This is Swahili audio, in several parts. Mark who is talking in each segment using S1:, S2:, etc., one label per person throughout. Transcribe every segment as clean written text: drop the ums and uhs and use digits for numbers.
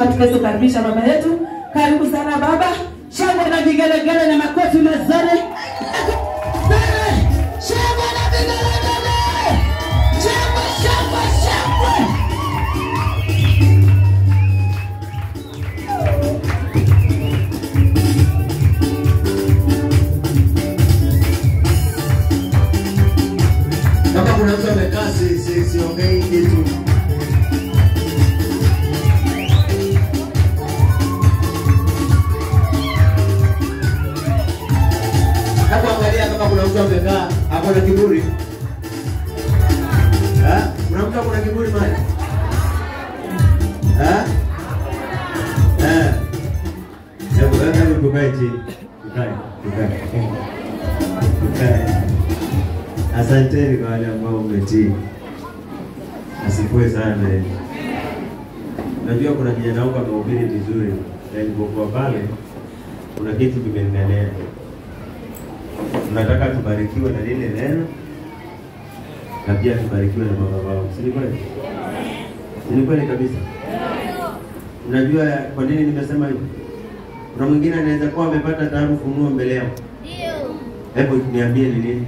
S1: Tuweze kukaribisha baba yetu. Karibu sana baba. Shangwe na vigelegele na makofi mazuri. Shangwe na vigelegele. Shangwe, shangwe, shangwe.
S2: Kama kuna mtu amekaa siongei kitu. Kama kuna mtu amekaa hapo na kiburi. Kuna mtu kuna kiburi mali. Hebu wewe tukae chini. Tukae. Asanteni kwa wale ambao umetii. Asifiwe sana. Najua kuna kijana wangu amehubiri vizuri. Nilipokuwa pale kuna kitu kimenenea. Tunataka tubarikiwe na lile neno na pia tubarikiwe na baba wao. Si kweli? Ni kweli kabisa. Unajua kwa nini nimesema hivyo? Kuna mwingine anaweza kuwa amepata taarifa ufunuo mbele yao. Ndio. Hebu niambie ni nini?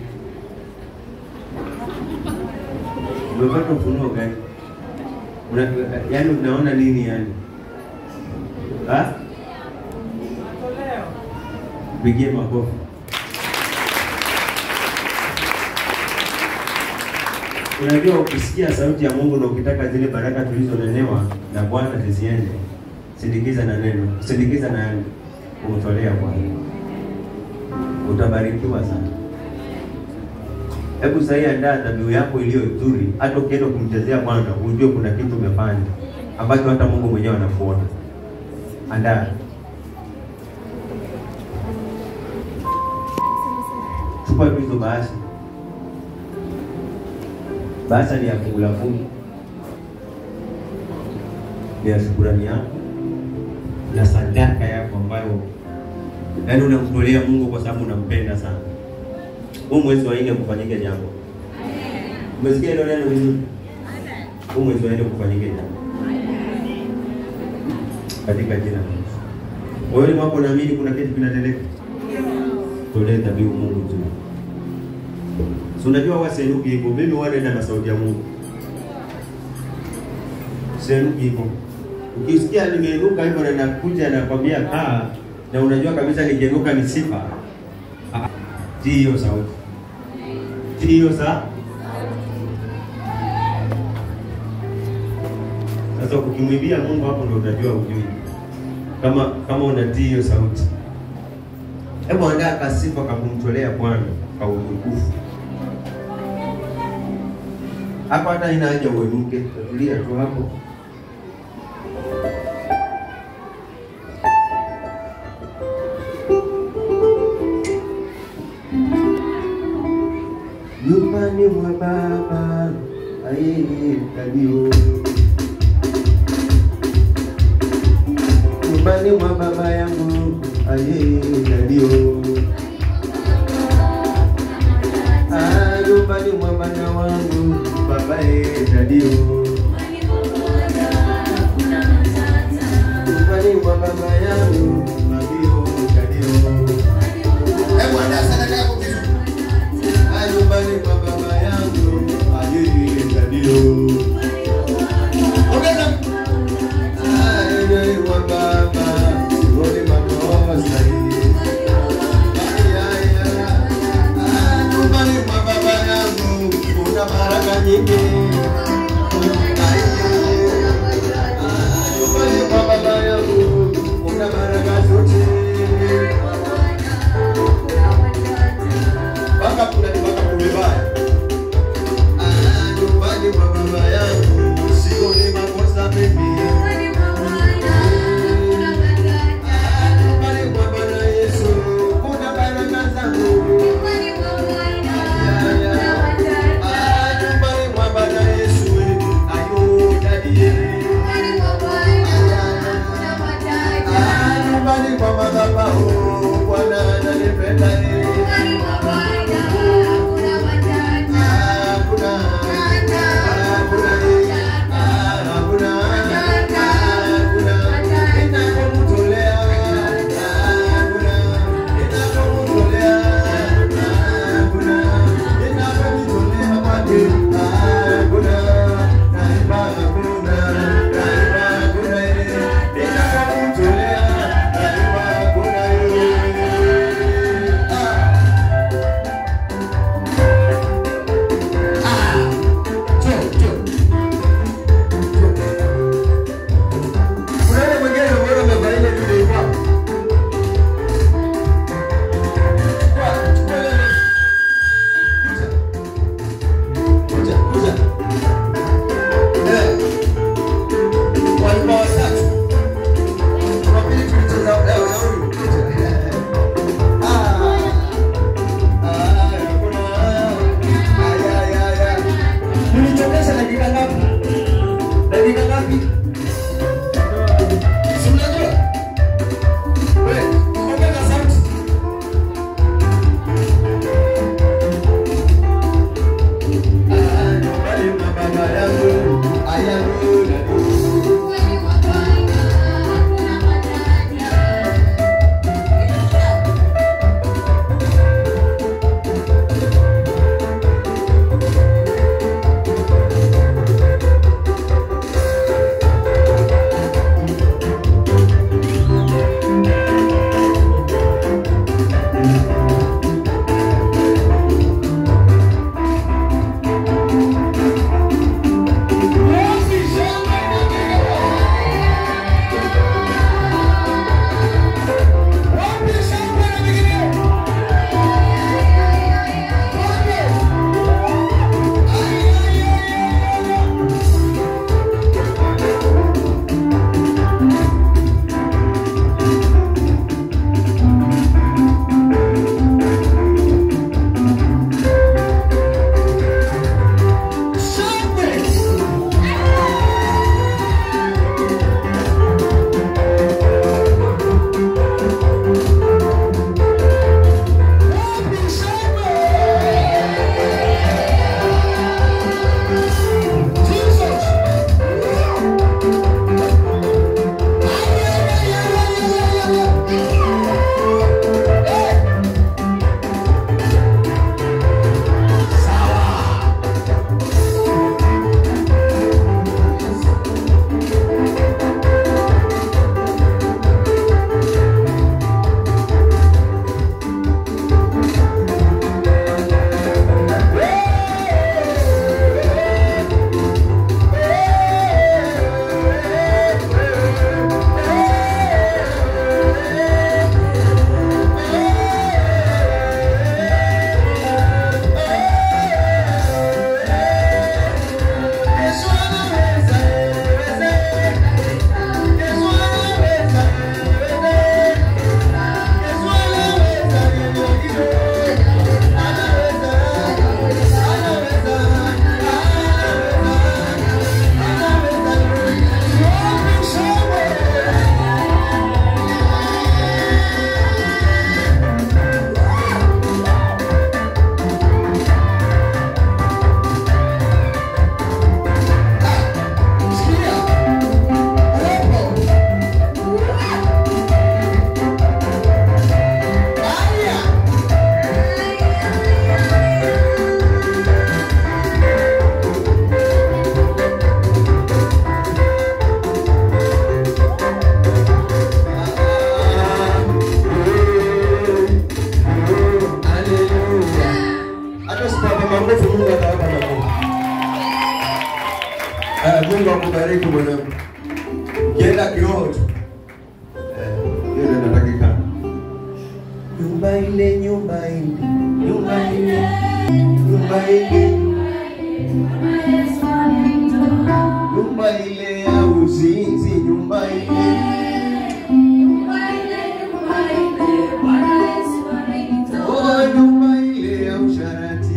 S2: Umepata ufunuo gani? Yaani unaona nini yani? Pigie makofi. Unajua ukisikia sauti ya Mungu na ukitaka zile baraka tulizonenewa na Bwana ziziende, sindikiza na neno, sindikiza na kumtolea Bwana. Utabarikiwa sana. Hebu sasa andaa dhabihu yako iliyo nzuri, hata ukienda kumchezea Bwana, unajua kuna kitu umefanya ambacho hata Mungu mwenyewe anakuona. Andaa. Chukua hizo bahasha. Bahasha ni ya fungu la kumi. Ni ya shukrani yako na sadaka yako ambayo yaani unamtolea Mungu kwa sababu unampenda sana. Huu mwezi wa 4 kufanyike jambo. Umesikia hilo neno vizuri? Huu mwezi wa 4 kufanyike jambo. Katika jina la Yesu. Wewe ni wako naamini kuna kitu kinatendeka. Tolea dhabihu Mungu tu. So unajua wasenuki hivyo, mimi wanaenda na sauti ya Mungu. Senuki hivyo. Ukisikia nimeinuka hivyo na nakuja na kwambia na unajua kabisa nigenuka ni sifa. Hiyo sauti. Hiyo saa. Sasa ukimwimbia Mungu hapo ndio utajua ujui. Kama unatii hiyo sauti. Hebu andaa kasifa kumtolea Bwana kwa utukufu. Hapa hata ina haja uenuke, tulia tu hapo. Nyumbani mwa baba ayekalio. Nyumbani mwa baba yangu ayekalio. Nyumbani mwa bwana wangu baba ayekalio. Nyumbani mwa baba yangu ayekalio. Hebu andaa sadaka yako kesho. Nyumbani mwa baba yangu ayekalio. Ongeza. Nyumbani mwa baba, rudi makosa hii. Kienda kiroho tu. Hiyo ndio natakika. Nyumba ile, nyumba ile, nyumba ile, nyumba ile, nyumba ile ya uzinzi, nyumba ile, nyumba ile ya usharati,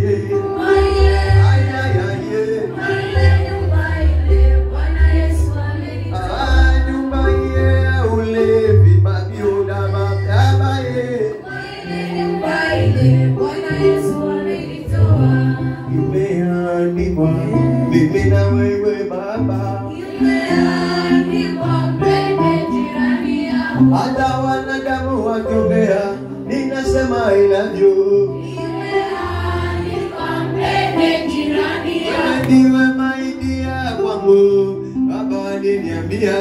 S2: nyumba ile ya ulevi, babioda mababa, imeandikwa mimi na wewe Baba, hata wanadamu wakiongea ninasema I love you. Ndiwe maidia kwangu, Baba aliniambia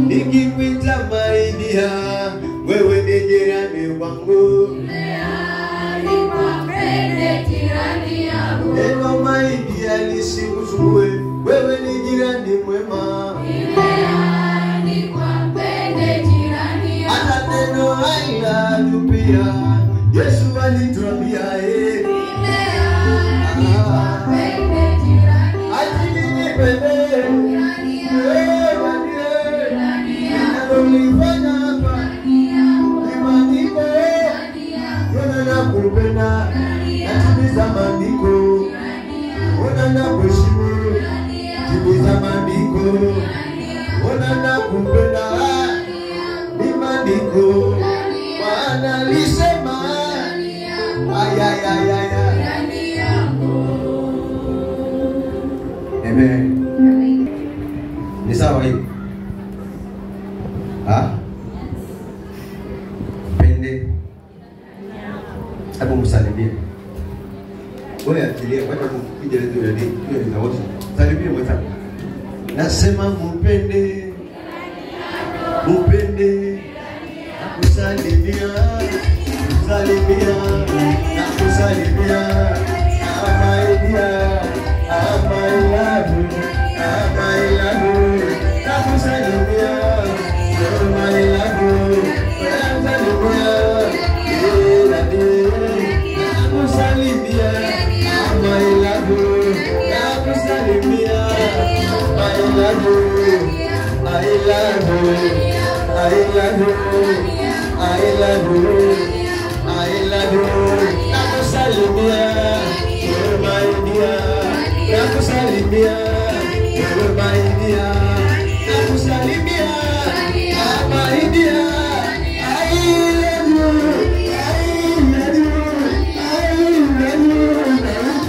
S2: nikikuita maidia, wewe ni jirani wangu. Neno maidia lisikusumbue, wewe ni jirani mwema. Hata neno I love you pia Yesu alituambia Amen. Ni sawa hivi? Pende. Hapo msalimie. Wewe atilie, wacha kupiga hizo ya dini, hiyo inaosha. Salimie mwenzako. Nasema mpende. Mpende. Nakusalimia. Salimia. Nakusalimia. Amaidia. Amailabu. Amailabu. Nakusalimia. Amailabu. Nakusalimia. Nakusalimia. Amailabu. Nakusalimia. Amailabu. I love you. I love you. I love you. I love you. Nakusalimia. My dear. Nakusalimia. My dear. Nakusalimia. My dear. I love you. I love you. I love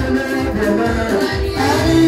S2: you. I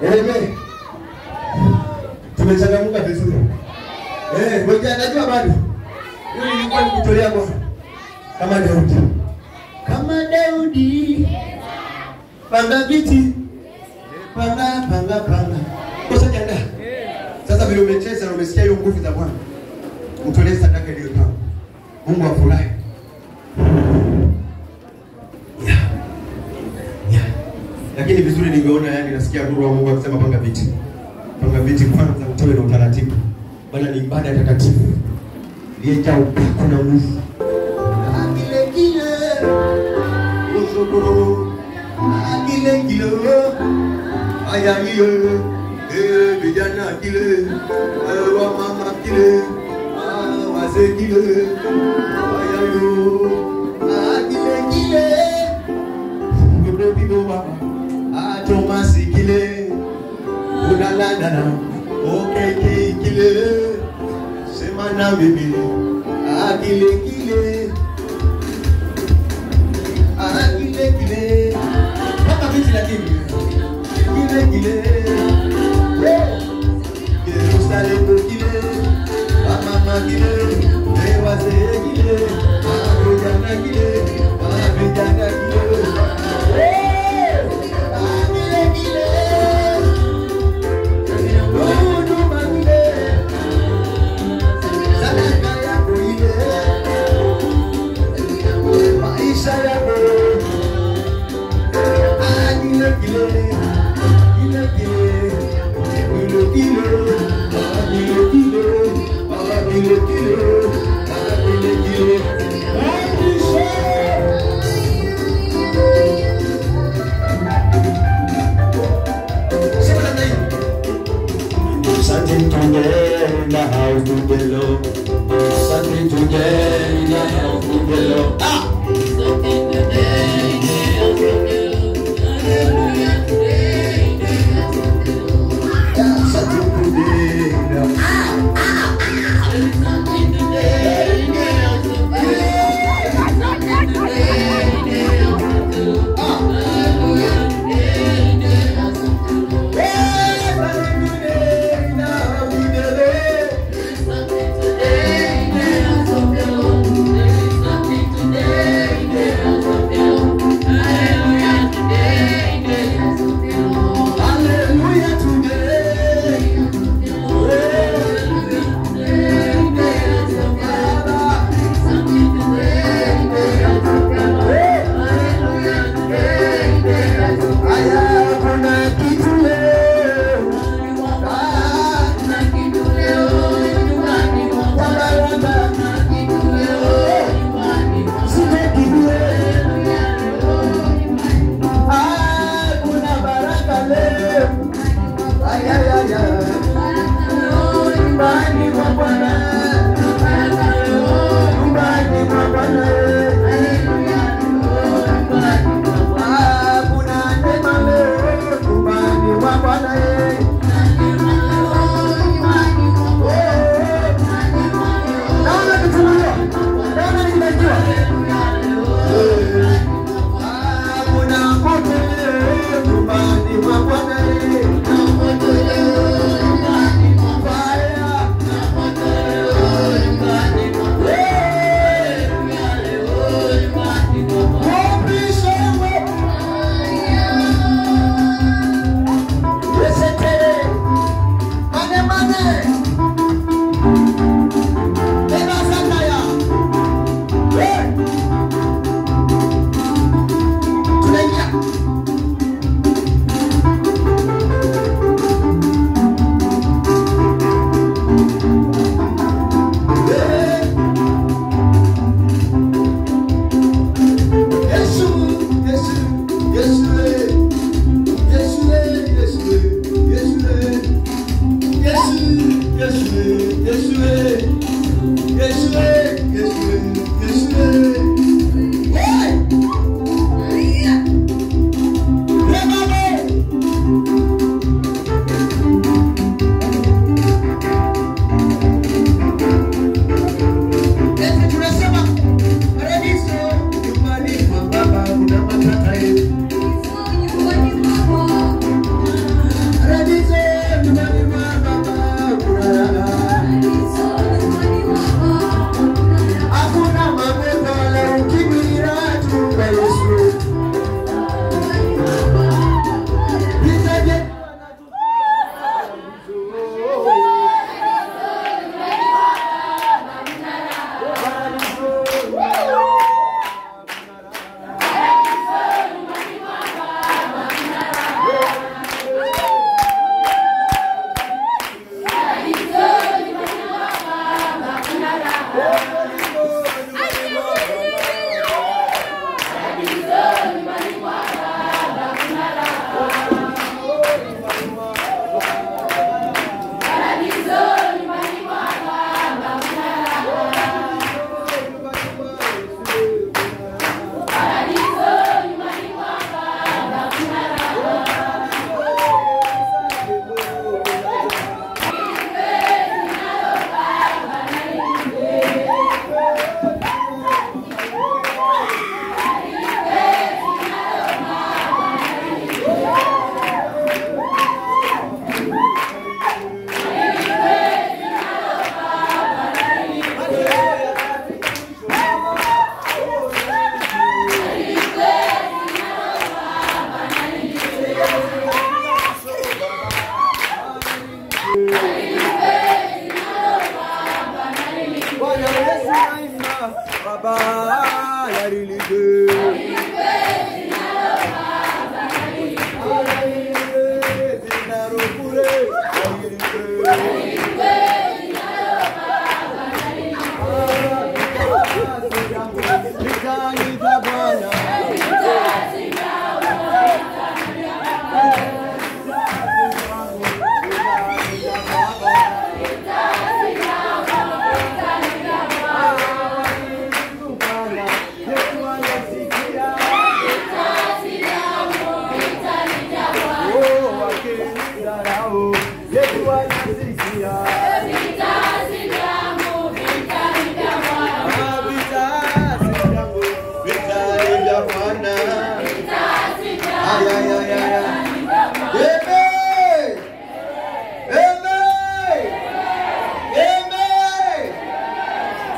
S3: Amen. Tumechangamuka vizuri. Ngoja najua bado. Yule nilikuwa nikutolea Bwana. Kama Daudi. Kama Daudi. Panga viti. Panga. Kosa janda. Sasa vile umecheza na umesikia hiyo nguvu za Bwana. Mtolee sadaka ile tamu. Mungu afurahi. Lakini vizuri ningeona yani nasikia roho wa Mungu akisema panga viti. Panga viti kwanza mtoe na utaratibu. Bwana ni ibada takatifu. Iliyojaa upako na nguvu. Kile. Osokoro. Kile. Aya hiyo. Vijana kile. Wa mama kile. Wazee kile. Aya hiyo. Kile. Ndio bibo baba. Thomas kile. Unalandana. Okay kile. Sema na bibi. Kile. Kile. Paka viti lakini. Kile. Jerusalem kile. Mama kile. Wazee kile. Vijana kile. Vijana kile.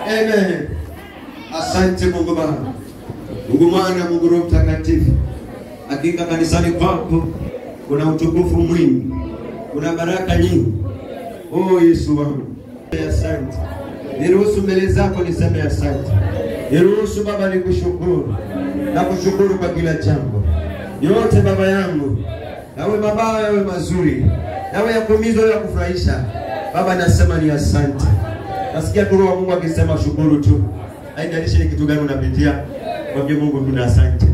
S3: Amen. Asante Mungu Baba, Mungu Mwana, Mungu Roho Mtakatifu. Hakika kanisani kwako kuna utukufu mwingi, kuna baraka nyingi. Oh Yesu wangu, asante. Niruhusu mbele zako niseme asante. Niruhusu Baba nikushukuru na kushukuru kwa kila jambo. Yote Baba yangu, nawe mabaya yawe mazuri, nawe ya kuumiza ya kufurahisha. Baba nasema ni asante. Nasikia tu Roho wa Mungu akisema shukuru tu. Haijalishi ni kitu gani unapitia, mwambie Mungu tuna asante.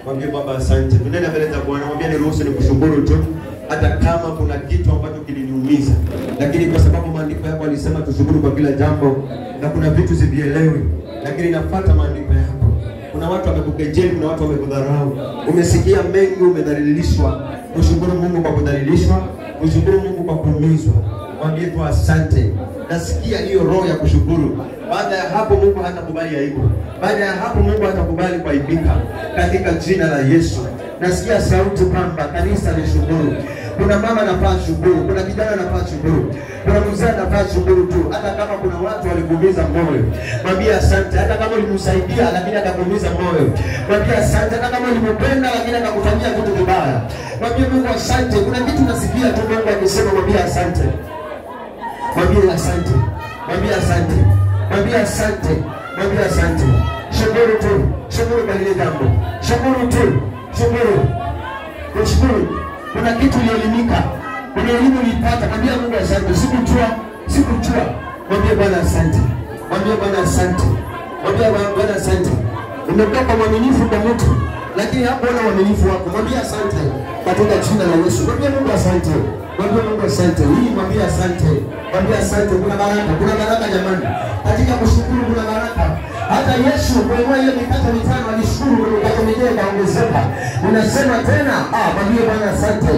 S3: Mwambie Baba asante. Tunenda mbele za Bwana, mwambie niruhusu nikushukuru tu hata kama kuna kitu ambacho kiliniumiza. Lakini kwa sababu maandiko yako yalisema tushukuru kwa kila jambo, na kuna vitu sivielewi, lakini nafuata maandiko yako. Kuna watu wamekukejeli, kuna watu wamekudharau. Umesikia mengi, umedhalilishwa. Ushukuru Mungu kwa kudhalilishwa, ushukuru Mungu kwa kuumizwa. Mwambie tu asante. Nasikia hiyo roho ya kushukuru. Baada ya hapo Mungu hatakubali aibu. Baada ya hapo Mungu hatakubali kuaibika katika jina la Yesu. Nasikia sauti kwamba kanisa lishukuru. Kuna mama anafaa shukuru, kuna kijana anafaa shukuru, kuna mzee anafaa shukuru tu. Hata kama kuna watu walikuumiza moyo, mwambie asante. Hata kama ulimsaidia lakini akakuumiza moyo, mwambie asante. Hata kama ulimpenda lakini akakufanyia kitu kibaya, mwambie Mungu asante. Kuna kitu nasikia tu Mungu akisema mwambie asante. Mwambie asante. Mwambie asante. Mwambie asante. Mwambie asante. Shukuru tu. Shukuru kwa lile jambo. Shukuru tu. Shukuru. Shukuru. Kuna kitu ulielimika. Kuna elimu ulipata. Mwambie Mungu asante. Sikujua. Mwambie Bwana asante. Mwambie Bwana asante. Mwambie Bwana asante. Umekuwa kwa mwaminifu kwa mtu, lakini hapo ona uaminifu wako. Mwambie asante katika jina la Yesu. Mwambie Mungu asante. Mwambie Mungu asante. Hii mwambie asante. Mwambie asante. Kuna baraka jamani. Katika kushukuru kuna baraka. Hata Yesu kwa ile mikate mitano alishukuru, mikate mingine kaongezeka. Unasema tena, mwambie Bwana asante.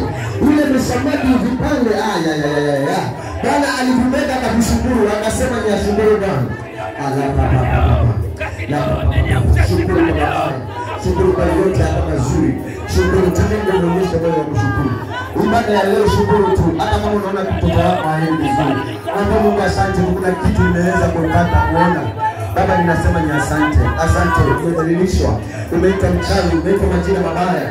S3: Ile msamaki vipande, Bwana alivumeka akashukuru, akasema ni ashukuru Bwana. Shukuru kwa Baba. Shukuru kwa yote hapa mazuri. Shukuru tu Mungu anaonyesha moyo wa kushukuru. Ibada ya leo shukuru tu. Hata kama unaona mtoto wako haendi vizuri, mwambie Mungu asante. Kuna kitu imeweza kupata kuona. Baba ninasema ni asante. Asante. Umedhalilishwa, umeitwa mchawi, umeitwa majina mabaya.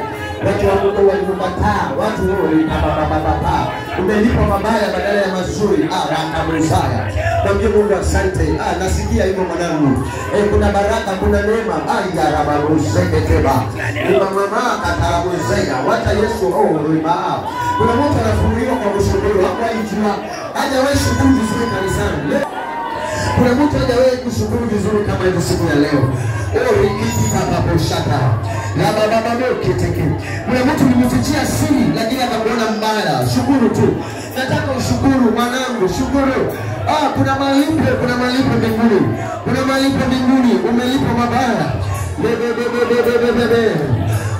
S3: Watu wako walikukataa, watu walipapapapapa. Umelipa mabaya badala ya mazuri. Rakamuzaya. Mwambie Mungu asante. Nasikia hivyo mwanangu. Kuna baraka, kuna neema. Ya rabaruzeketeba. Mama katarabuzea. Wacha Yesu riba. Kuna mtu anafunguliwa kwa kushukuru. Hapa ijua. Hajawahi shukuru vizuri kanisani. Kuna mtu hajawahi kushukuru vizuri kama hivi siku ya leo. Rikiti kama boshaka. Na baba kiteke. Kuna mtu ulimfichia siri lakini akakuona mbaya. Shukuru tu. Nataka ushukuru mwanangu, shukuru. Kuna malipo mbinguni. Kuna malipo mbinguni. Umelipa mabaya.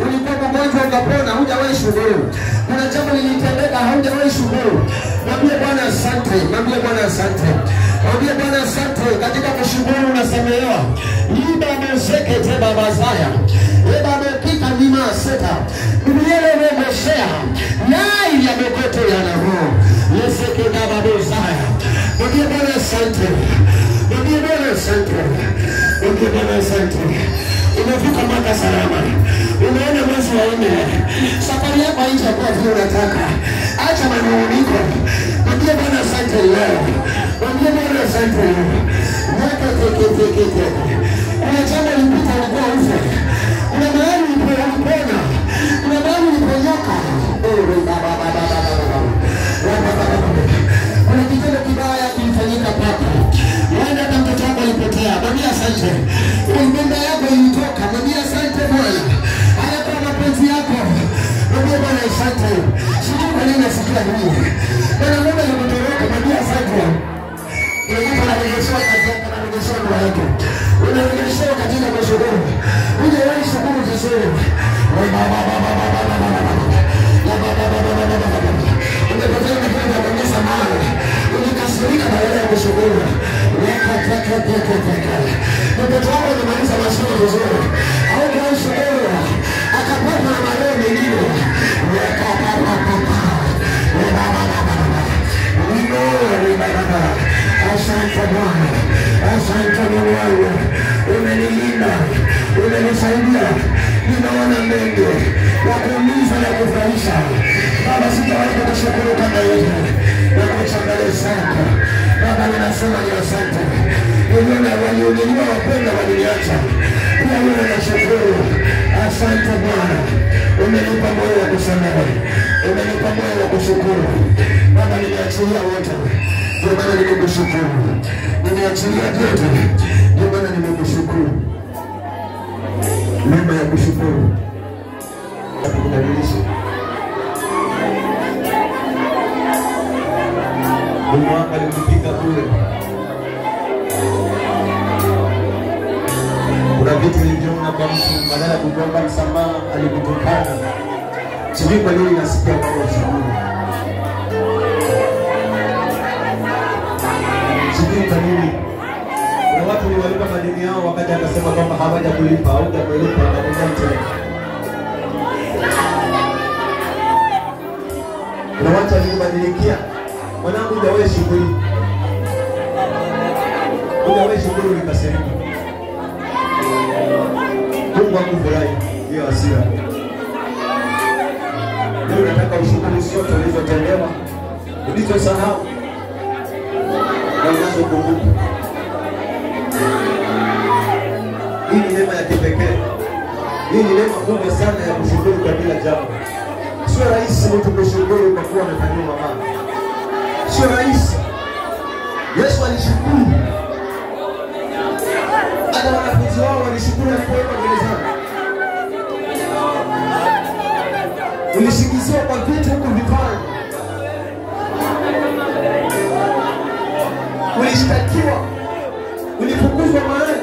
S3: Ulikuwa mgonjwa ukapona, hujawahi shukuru. Kuna jambo lilitendeka, hujawahi shukuru. Mwambie Bwana asante. Mwambie Bwana asante. Mwambie Bwana asante. Katika kushukuru unasamehewa. Liba mezeke te baba zaya. Eba mekika nima seta. Umiele wemeshea. Nai ya mekote ya na roho. Leseke na babo zaya. Mwambie Bwana asante. Mwambie Bwana asante. Mwambie Bwana asante. Umevuka mwaka salama. Umeona mwezi wa 4. Safari yako haitakuwa vile unataka. Acha manunguniko. Mwambie Bwana asante leo. Mwambie Bwana asante leo. Mwaka teke. Kuna jambo lipita ulikuwa ufe. Kuna mahali ulipona. Kuna mahali uliponyoka. Kuna kitendo kibaya kilifanyika kwako. Wanda hata mtoto wako alipotea. Mwambie asante. Mimba yako ilitoka. Mwambie asante Bwana. Haya kwa mapenzi yako. Mwambie Bwana asante. Sijui kwa nini nasikia hii. Bwana Mungu alikutoroka. Mwambie asante. Unarejeshewa kazi yako, unarejeshewa ndoa yako. Unarejeshewa katika mashuguli. Hujawahi shukuru vizuri. Umepoteza kipindi cha kuongeza mali.
S4: Asante Bwana, asante Mungu wangu, umenilinda, umenisaidia. Ninaona mengi ya kuumiza na kufurahisha. Baba, sitawahi kukushukuru kama hivi na kuchanganya sana. Baba, ninasema ni asante. Wengine walioniwapenda waliniacha, pia wewe nashukuru. Asante Bwana, umenipa moyo wa kusamehe, umenipa moyo wa kushukuru. Baba, nimeachilia wote, ndio maana nimekushukuru. Nimeachilia vyote, ndio maana nimekushukuru. Neema ya kushukuru kukamilisha. Mungu wako alikupiga kule. Kuna vitu vilivyoona kwa mtu, badala ya kuomba msamaha alikutukana. Sijui kwa nini nasikia kwa ushukuru. Sijui kwa nini. Kuna watu waliwalipa madeni yao wakati akasema kwamba hawaja kulipa au hajalipa atakuja tena. Kuna watu walibadilikia. Mwanangu hujawahi shughuli. Hujawahi shughuli nikasema. Mungu akufurahi hiyo hasira. Leo nataka ushukuru sote ulizotendewa, ulizosahau na unazokumbuka. Hii ni neema ya kipekee. Hii ni neema kubwa sana ya kushukuru kwa kila jambo. Sio rahisi mtu kushukuru kwa kuwa amefanyiwa mabaya. Sio rahisi. Yesu alishukuru. Hata wanafunzi wao walishukuru alipoenda gerezani. Ulishikiziwa kwa vitu huku vifanya. Ulishtakiwa. Ulifukuzwa mahali.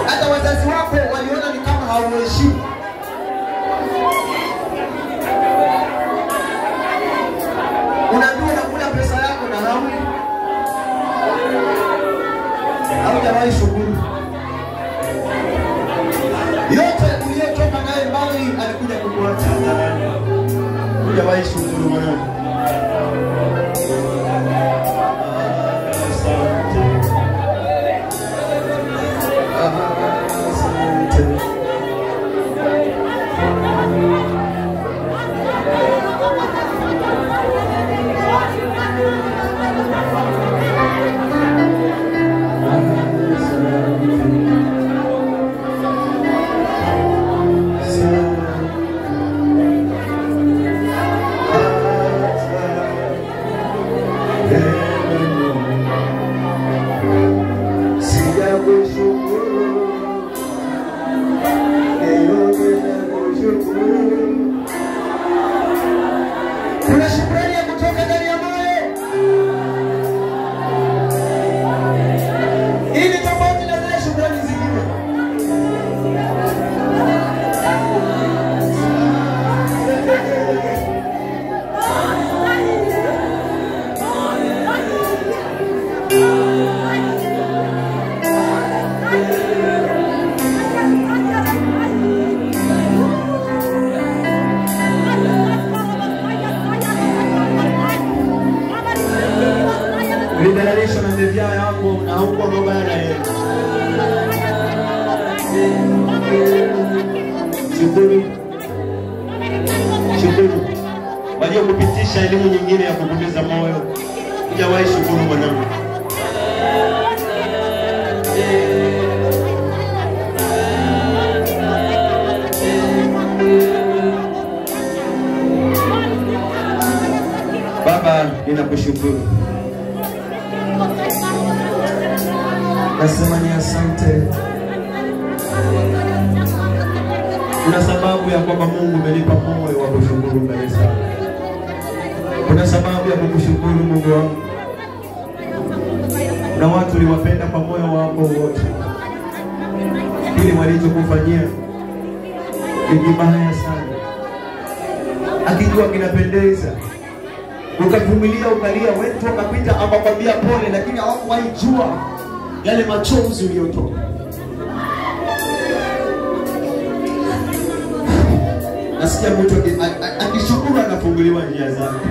S4: Hata wazazi wako waliona ni kama hauheshimu. Unaambiwa unakula pesa yako na hauli. Haujawahi shukuru. Yote uliyotoka naye mbali alikuja kukuacha. Haujawahi shukuru mwanangu. Kuna shukrani ya kutoka ndani ya moyo. Hii ni tofauti na zile shukrani zingine. Liberalisho na mevya yangu na huko mbaya yeye. Shukuru. Shukuru. Walio kupitisha elimu nyingine ya kukuza moyo. Hujawahi shukuru mwanangu. Baba, ninakushukuru. Nasema ni asante. Kuna sababu ya kwamba Mungu amenipa moyo wa kushukuru mbele zako. Kuna sababu ya kukushukuru Mungu wangu. Na watu uliwapenda kwa moyo wako wote. Kile walichokufanyia ni kibaya sana. Akijua kinapendeza. Ukavumilia ukalia, wetu wakapita akakwambia pole, lakini hawakuwahi jua yale machozi uliyotoka. Nasikia mtu akishukuru anafunguliwa njia zake.